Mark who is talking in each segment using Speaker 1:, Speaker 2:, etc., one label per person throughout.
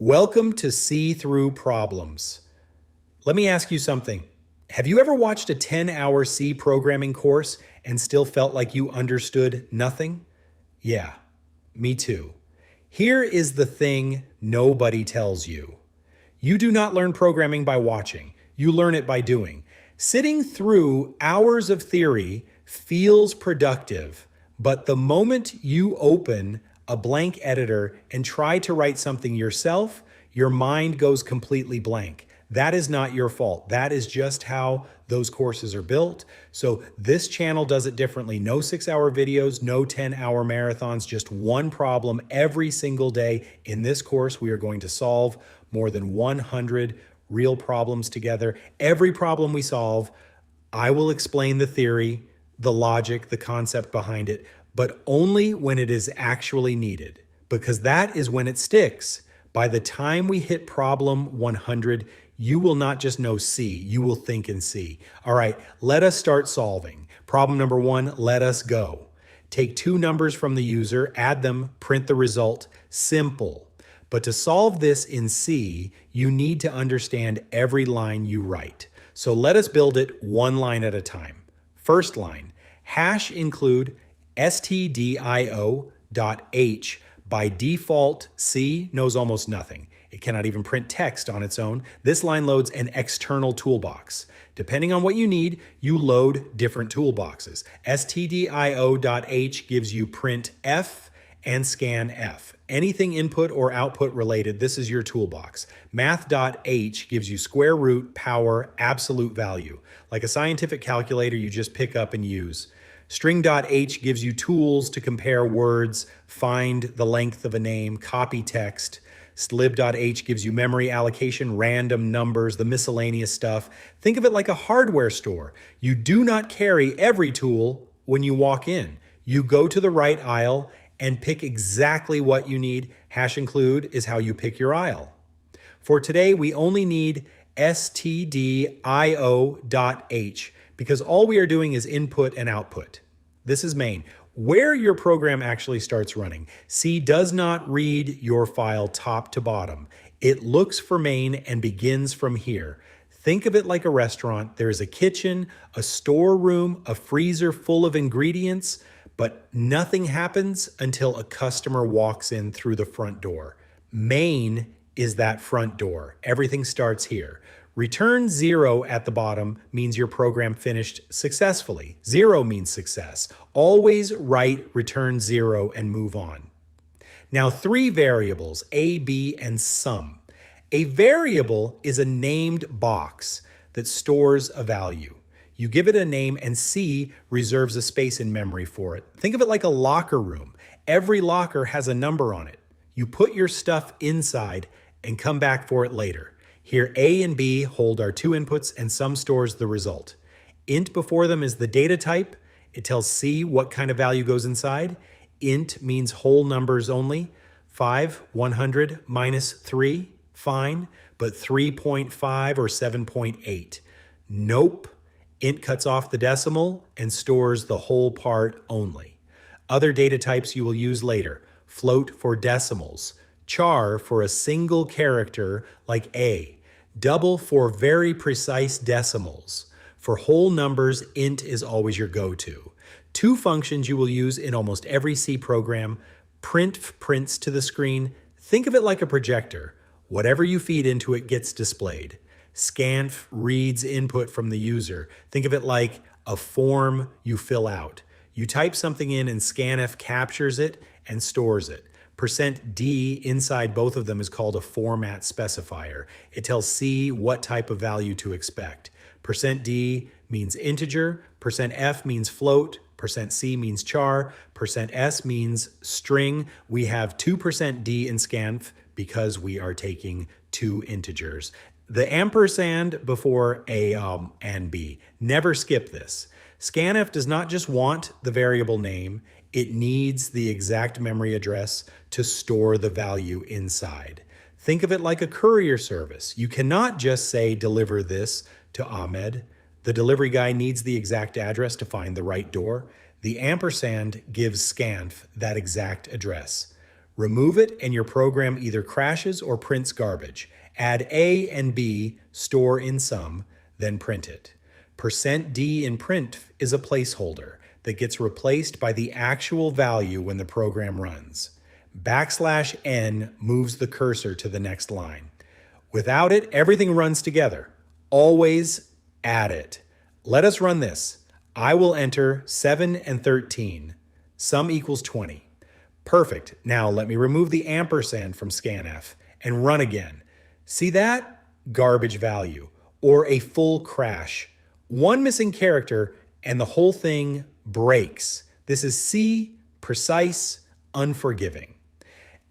Speaker 1: Welcome to See Through Problems. Let me ask you something. Have you ever watched a 10-hour C programming course and still felt like you understood nothing? Yeah, me too. Here is the thing nobody tells you. You do not learn programming by watching. You learn it by doing. Sitting through hours of theory feels productive, but the moment you open a blank editor and try to write something yourself, your mind goes completely blank. That is not your fault. That is just how those courses are built. So this channel does it differently. No 6-hour videos, no 10-hour marathons, just one problem every single day. In this course, we are going to solve more than 100 real problems together. Every problem we solve, I will explain the theory, the logic, the concept behind it, but only when it is actually needed, because that is when it sticks. By the time we hit problem 100, you will not just know C, you will think in C. All right, let us start solving. Problem number 1, let us go. Take two numbers from the user, add them, print the result. Simple. But to solve this in C, you need to understand every line you write. So let us build it one line at a time. First line, hash include stdio.h. By default, C knows almost nothing. It cannot even print text on its own. This line loads an external toolbox. Depending on what you need, you load different toolboxes. stdio.h gives you printf and scanf. Anything input or output related, this is your toolbox. Math.h gives you square root, power, absolute value. Like a scientific calculator you just pick up and use. String.h gives you tools to compare words, find the length of a name, copy text. Lib.h gives you memory allocation, random numbers, the miscellaneous stuff. Think of it like a hardware store. You do not carry every tool when you walk in. You go to the right aisle and pick exactly what you need. Hash include is how you pick your aisle. For today, we only need stdio.h because all we are doing is input and output. This is main. Where your program actually starts running, C does not read your file top to bottom. It looks for main and begins from here. Think of it like a restaurant. There's a kitchen, a storeroom, a freezer full of ingredients, but nothing happens until a customer walks in through the front door. Main is that front door. Everything starts here. Return 0 at the bottom means your program finished successfully. 0 means success. Always write return 0 and move on. Now, three variables, A, B, and sum. A variable is a named box that stores a value. You give it a name and C reserves a space in memory for it. Think of it like a locker room. Every locker has a number on it. You put your stuff inside and come back for it later. Here, A and B hold our two inputs and sum stores the result. Int before them is the data type. It tells C what kind of value goes inside. Int means whole numbers only. 5, 100, minus 3, fine, but 3.5 or 7.8. Nope. Int cuts off the decimal and stores the whole part only. Other data types you will use later. Float for decimals. Char for a single character like A. Double for very precise decimals. For whole numbers, int is always your go-to. Two functions you will use in almost every C program. Printf prints to the screen. Think of it like a projector. Whatever you feed into it gets displayed. Scanf reads input from the user. Think of it like a form you fill out. You type something in and scanf captures it and stores it. %d inside both of them is called a format specifier. It tells C what type of value to expect. %d means integer, %f means float, %c means char, %s means string. We have 2%d in scanf because we are taking two integers. The ampersand before A and B. Never skip this. Scanf does not just want the variable name, it needs the exact memory address to store the value inside. Think of it like a courier service. You cannot just say, deliver this to Ahmed. The delivery guy needs the exact address to find the right door. The ampersand gives scanf that exact address. Remove it and your program either crashes or prints garbage. Add A and B, store in sum, then print it. %d in printf is a placeholder that gets replaced by the actual value when the program runs. \n moves the cursor to the next line. Without it, everything runs together. Always add it. Let us run this. I will enter 7 and 13. Sum equals 20. Perfect. Now let me remove the ampersand from scanf and run again. See that? Garbage value, or a full crash. One missing character and the whole thing breaks. This is C, precise, unforgiving.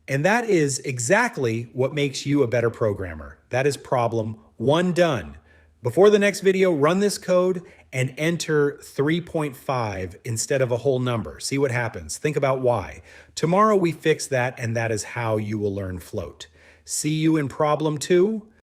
Speaker 1: And that is exactly what makes you a better programmer. That is problem 1 done. Before the next video, run this code and enter 3.5 instead of a whole number. See what happens. Think about why. Tomorrow we fix that, and that is how you will learn float. See you in problem 2.